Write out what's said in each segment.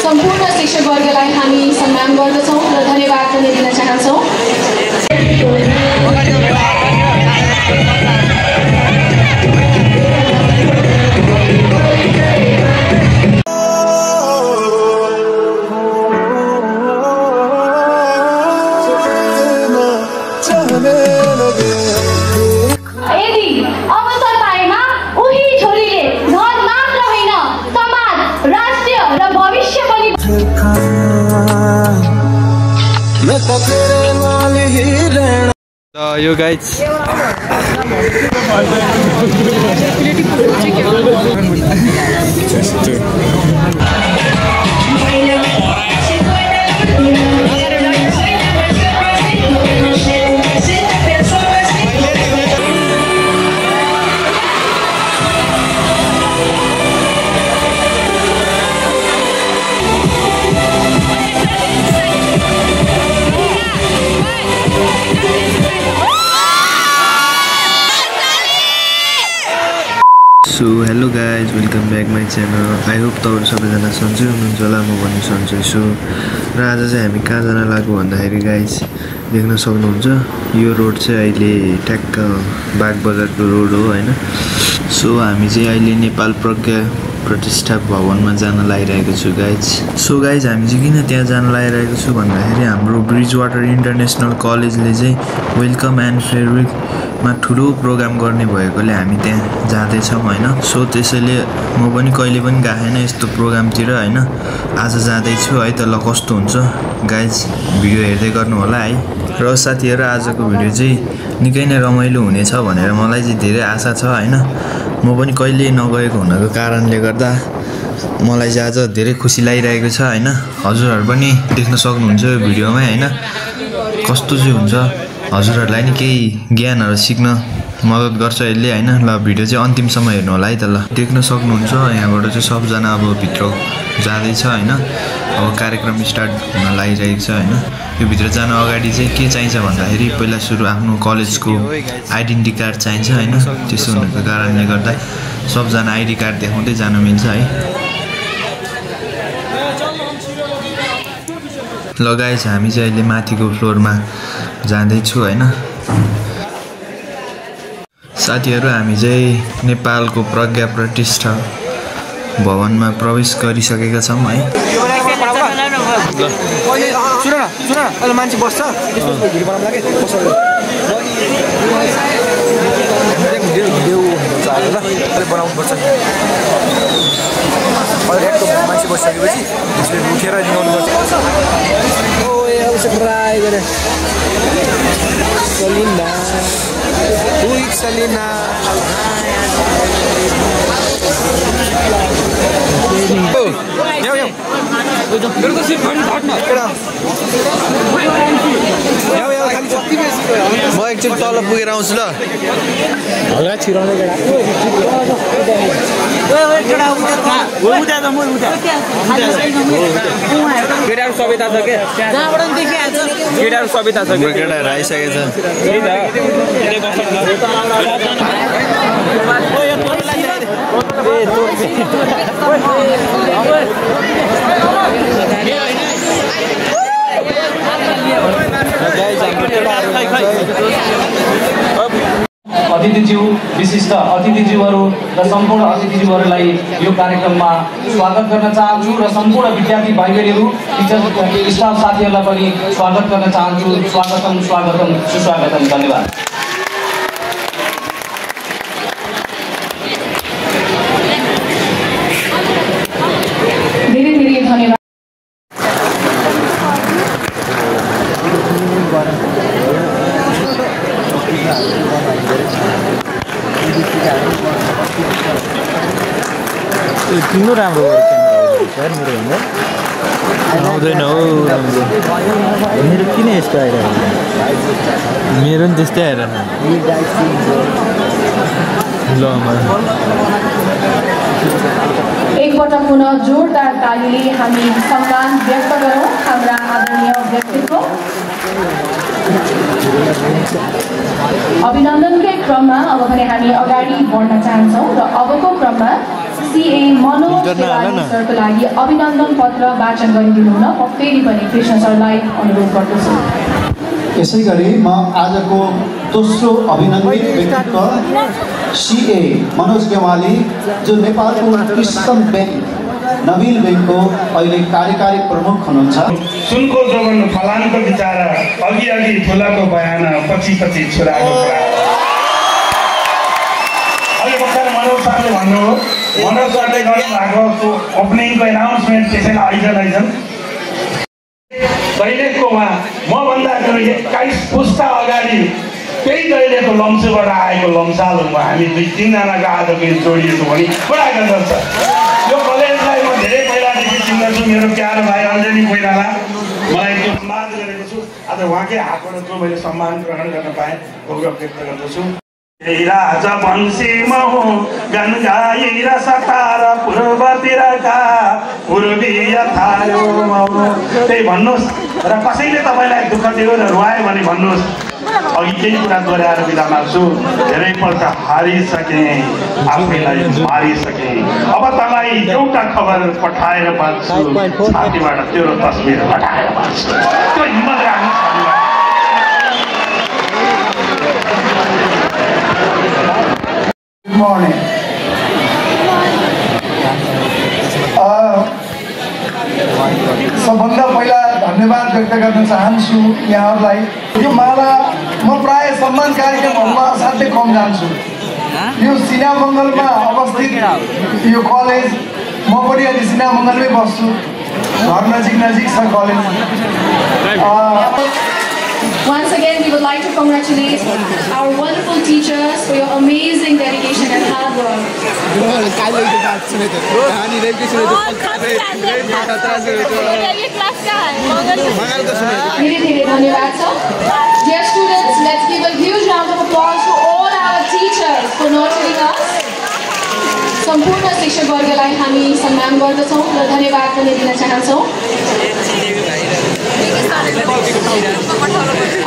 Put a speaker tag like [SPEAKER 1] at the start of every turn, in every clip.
[SPEAKER 1] सम्पूर्ण शिक्षकवर्गलाई हामी सम्मान गर्दछौँ र धन्यवाद पनि दिन चाहन्छौँ।
[SPEAKER 2] यो guys So hello guys, welcome back my channel. I hope तपाईहरु सबैजना सन्चै हुनुहुन्छ होला, म पनि सन्चै छु। र आज चाहिँ हामी कहाँ जान लाग्यो भन्दाखेरि गाइस देख्न सक्नुहुन्छ यो रोड चाहिँ अहिले ट्याक्क बाग बजारको रोड हो हैन। सो हामी चाहिँ अहिले नेपाल प्रज्ञा प्रतिष्ठा भवनमा जान लागिरहेको छु गाइस। सो गाइस हामी चाहिँ किन त्यहाँ जान लागिरहेको छु भन्दाखेरि हाम्रो ब्रिजवाटर इन्टरनेशनल कलेजले चाहिँ वेलकम एन्ड फेयरवेल मा ठुलो प्रोग्राम गर्ने भएकोले हामी त्यहाँ जाँदैछौँ हैन। सो त्यसैले म पनि कहिले पनि गएन यस्तो प्रोग्रामतिर हैन। आज जाँदैछु है त, ल कस्तो हुन्छ गाइज भिडियो हेर्दै गर्नु होला है। र साथीहरु आजको भिडियो चाहिँ निकै नै रमाइलो हुनेछ भनेर मलाई चाहिँ धेरै आशा छ हैन। म पनि कहिले नगएको हुनको कारणले गर्दा मलाई चाहिँ आज धेरै खुसी लागिरहेको छ हैन। हजुरहरु पनि देख्न सक्नुहुन्छ यो भिडियोमा हैन कस्तो चाहिँ हुन्छ। हजुरहरुलाई नि केही ज्ञानहरु सिक्न मद्दत गर्छ यसले हैन। ल भिडियो चाहिँ अन्तिमसम्म हेर्नु होला है त। ल देख्न सक्नुहुन्छ यहाँबाट चाहिँ सबजना अब भित्र जाँदैछ हैन। अब कार्यक्रम स्टार्ट हुन लागिरहेको छ हैन। यो भित्र जान अगाडि चाहिँ के चाहिन्छ भन्दाखेरि पहिला सुरु आफ्नो कलेजको आइडेन्टिटी कार्ड चाहिन्छ हैन। त्यसो हुनुको कारणले गर्दा सबजना आइडी कार्ड देखाउँदै जान मिल्छ है। ल गाइस हामी चाहिँ अहिले माथिको फ्लोरमा जाँदैछु हैन। साथीहरु हामी चाहिँ नेपालको प्रज्ञा प्रतिष्ठा भवनमा प्रवेश गरिसकेका छौं है।
[SPEAKER 3] सुन न अहिले मान्छे बस्छ त्यसपछि भिडियो बनाउन लागि बस्छ भिडियो हुन्छ आज ल अहिले बनाउनु पर्छ। अहिले एक मान्छे बसिसकेपछि त्यसले उठेर निकाल्नु पर्छ। ओ अब सब्सक्राइब गरे सलिना उइ सलिना यो यो मेरो त सिट पनि घट्न केटा यो यो खाली जति बेसी म एकचोटि तल पुगेर आउँछु ल। हल्का छिराउने केटा ओ केटा उता त म उता केटाहरु सबै थाहा छ के जहाँबाट पनि देखिहाल्छ केटाहरु सबै थाहा छ के केटाहरु आइसकेछ त्यही त ओ यो तोरीलाई
[SPEAKER 4] अतिथिज्यू विशिष्ट अतिथिज्यूहरू र सम्पूर्ण अतिथिज्यूहरूलाई यो कार्यक्रममा स्वागत गर्न चाहन्छु र सम्पूर्ण विद्यार्थी भाइबहिनीहरू टिचर स्टाफ साथीहरूलाई पनि स्वागत गर्न चाहन्छु। स्वागतम स्वागतम सुस्वागतम। धन्यवाद।
[SPEAKER 1] धेरै धेरै धन्यवाद।
[SPEAKER 2] तिम्रो राम्रो सर मेरो भन्दा आउँदैन हौ राम्रो। मेरो किन यस्तो आइरहेको मेरो नि त्यस्तै आइरहेको ल।
[SPEAKER 1] एकपटक पुनः जोरदार तालीले हामी सम्मान व्यक्त गरौँ हाम्रा आदरणीय व्यक्तित्व। अभिनन्दनकै क्रममा अब भने हामी अगाडि बढ्न चाहन्छौँ र अबको क्रममा सिए मनोज तिवारी सरको लागि अभिनन्दन पत्र वाचन गरिदिनु हुन म फेरि पनि कृष्ण सरलाई अनुरोध गर्दछु।
[SPEAKER 5] यसै गरी म आजको दोस्रो अभिनन्दित व्यक्तित्व सिए मनोज गेवाली जो नेपालको उत्कृष्टतम ब्याङ्क नबिल ब्याङ्कको अहिले कार्यकारी प्रमुख हुनुहुन्छ।
[SPEAKER 6] सुनको जोगन फलानको विचार अघि अघि ठुलाको बयान पछि पछि छोराको कुरा। अहिले भर्खर मनोज सरले भन्नुभयो, मनोज सरले गर्नुभएको ओपनिङको एनाउन्समेन्ट त्यसैलाई आइजन दैलेखको उहाँ मभन्दा 21 पुस्ता अगाडि त्यही दैलेखको लम्चुबाट आएको लम्साल हुँ हामी 2-3जनाको आजको जोडिएको पनि बडा गजब छ। यो कलेजलाई म धेरै पहिलादेखि चिन्दछु। मेरो प्यारो भाइ अञ्जली कोइराला मलाई त्यो सम्मान गरेको छु। आज उहाँकै हातबाट जो मैले सम्मान ग्रहण गर्न पाएँ गौरव व्यक्त गर्दछु। राजा वंशी महु गन गाइर सतार पूर्वतिरका पूर्वीय थाल्यो त्यही भन्नुहोस् र कसैले तपाईँलाई दुःख दियो र रुवायो भने भन्नुहोस्। अघि केही कुरा दोहोऱ्याएर बिदा माग्छु। धेरैपल्ट हारिसकेँ, आफैलाई मारिसकेँ। अब तपाईँ एउटा खबर पठाएर बाँच्छु, छातीबाट तेरो तस्बिर हटाएर बाँच्छु। त्यो हिम्मत राख्नुहोस्।
[SPEAKER 7] Good morning. सबभन्दा पहिला धन्यवाद व्यक्त गर्न चाहन्छु यहाँहरूलाई। यो माला म प्राय सम्मान कार्यक्रमहरूमा असाध्यै कम जान्छु। यो सिनामङ्गलमा अवस्थित यो कलेज म पनि अहिले सिनामङ्गलमै बस्छु। घर नजिक छ college.
[SPEAKER 1] Once again, we would like to congratulate our wonderful teachers for your amazing dedication and hard work. Dear students, let's give a huge round of applause to all our teachers for nurturing us. सम्पूर्ण शिक्षकवर्गलाई हामी सम्मान गर्दछौँ र धन्यवाद पनि दिन चाहन्छौँ।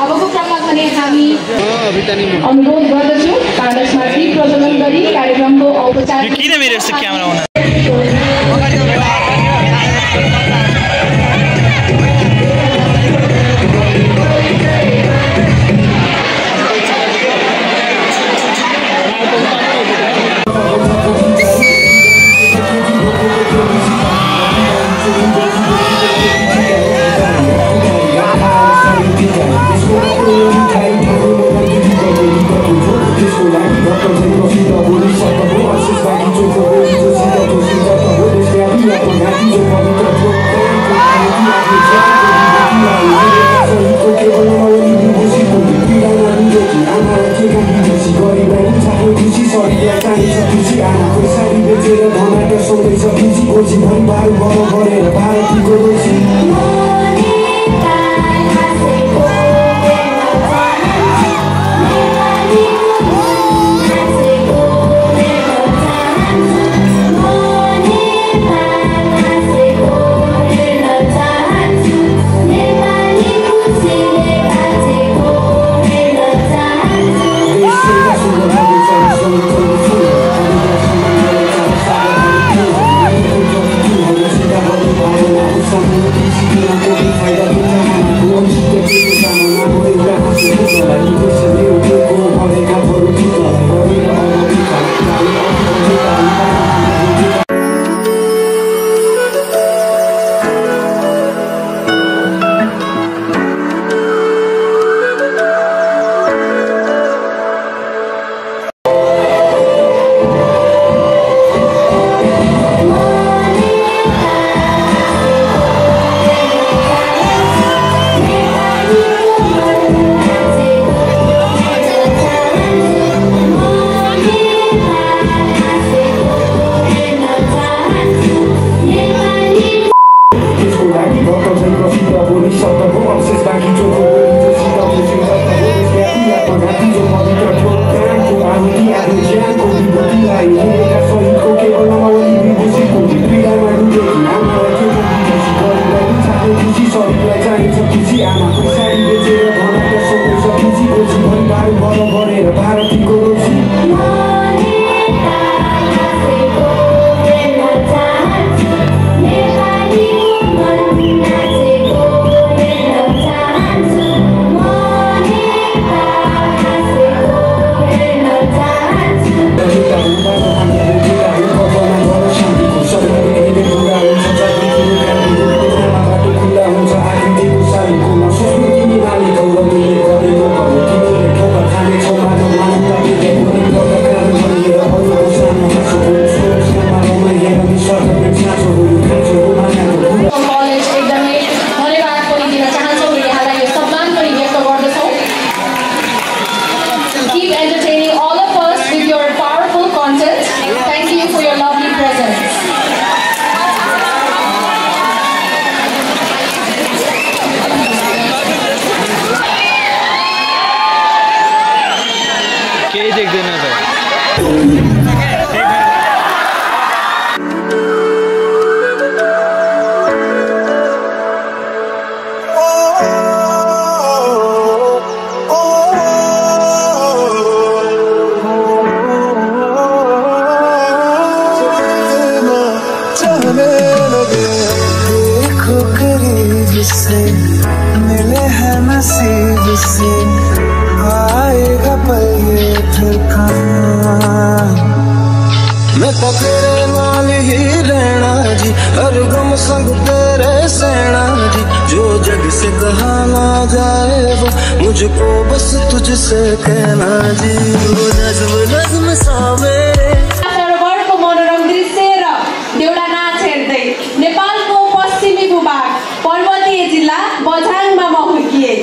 [SPEAKER 1] अबको क्रममा भने हामी अनुरोध गर्दछौँ पारसमा दीप प्रज्वलन गरी कार्यक्रमको औपचारिक
[SPEAKER 8] तेरे सेना जी, जो जग से कहा ना जाए वो मुझको बस तुझसे कहना जी। वो नज्म नज्म सा मेरे
[SPEAKER 1] सरोवरको मनोरम दृश्य र देउला नाच हेर्दै नेपालको पश्चिमी भूभाग पर्वतीय जिल्ला बझाङमा म हुर्किए।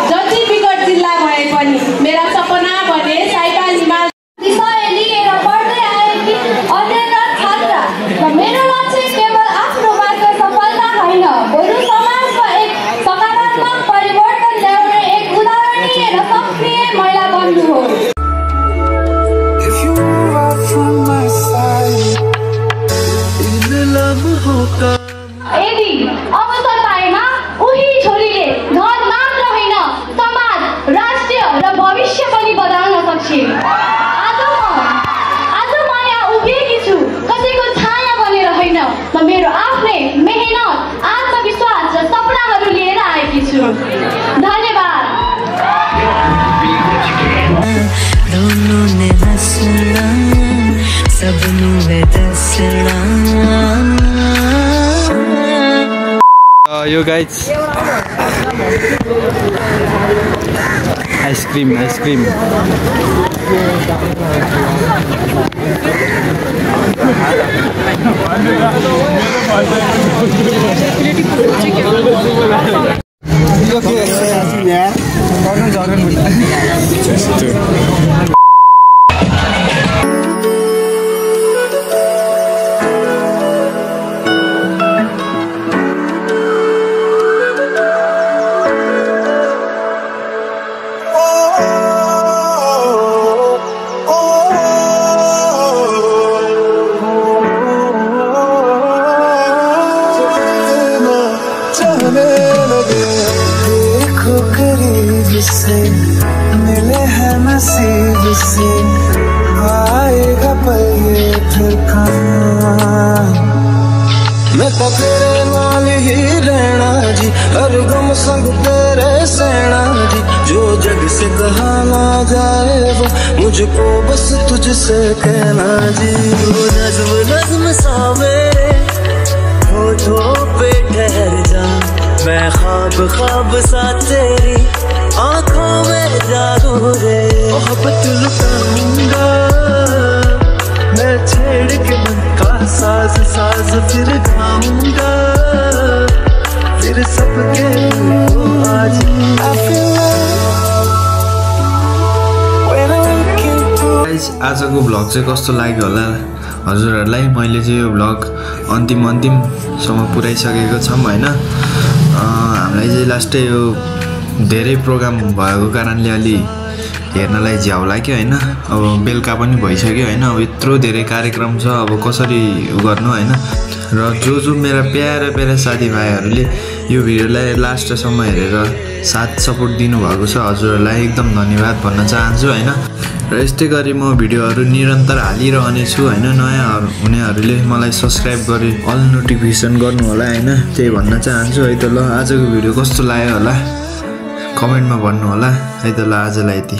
[SPEAKER 1] जति विकट जिल्ला भए पनि मेरा सपना भने साइपा हिमाल
[SPEAKER 9] विषय लिएर पढ्दै आएकी अध्ययनरत छात्रा र मेरो लक्ष्य केवल आफ्नो मात्र सफलता होइन, बरु समाजमा एक सकारात्मक परिवर्तन ल्याउने एक उदाहरणीय र सक्रिय महिला बन्नु हो। यदि अवसर पाएमा उही छोरीले घर मात्र होइन समाज, राष्ट्र र भविष्य पनि बदल्न सक्छिन्। आज म यहाँ उभिएकी छु कसैको छाया बनेर होइन, म मेरो आफ्नै मेहनत, आत्मविश्वास र सपनाहरू लिएर आएकी छु। धन्यवाद।
[SPEAKER 8] दोनों ने हंसना सबनों में दसना।
[SPEAKER 2] यो गाइज आइसक्रिम
[SPEAKER 8] देखो करीब से मिले हैं नसीब से, आएगा पल ये फिर कहाँ। मैं तो तेरे नाल ही रहना जी, हर गम संग तेरे सहना जी, जो जग से कहा ना जाए वो मुझको बस तुझसे कहना जी। वो नज्म नज्म सा मेरे होठों पे ठहर जा, मैं ख्वाब ख्वाब सा तेरी आंखों में जागू रे। मोहब्बत लुटाऊंगा मैं छेड़ के मन का साज साज, फिर गाऊंगा फिर सबके को आज।
[SPEAKER 2] आजको भ्लग चाहिँ कस्तो लाग्यो होला हजुरहरूलाई। मैले चाहिँ यो भ्लग अन्तिमसम्म पुऱ्याइसकेको छौँ होइन। हामीलाई चाहिँ लास्टै यो धेरै प्रोग्राम भएको कारणले अलि हेर्नलाई झ्याउ लाग्यो होइन। अब बेलुका पनि भइसक्यो होइन। अब यत्रो धेरै कार्यक्रम छ, अब कसरी गर्नु होइन। र जो मेरा प्यारा साथीभाइहरूले यो भिडियोलाई लास्टसम्म हेरेर साथ सपोर्ट दिनुभएको छ, हजुरहरूलाई एकदम धन्यवाद भन्न चाहन्छु होइन। र यस्तै गरी म भिडियोहरू निरन्तर हालिरहने छु होइन। नयाँ हुनेहरूले मलाई सब्सक्राइब गरी अल नोटिफिकेसन गर्नु होला होइन, त्यही भन्न चाहन्छु है त। ल आजको भिडियो कस्तो लाग्यो होला कमेन्टमा भन्नु होला है त। ल आजलाई यति।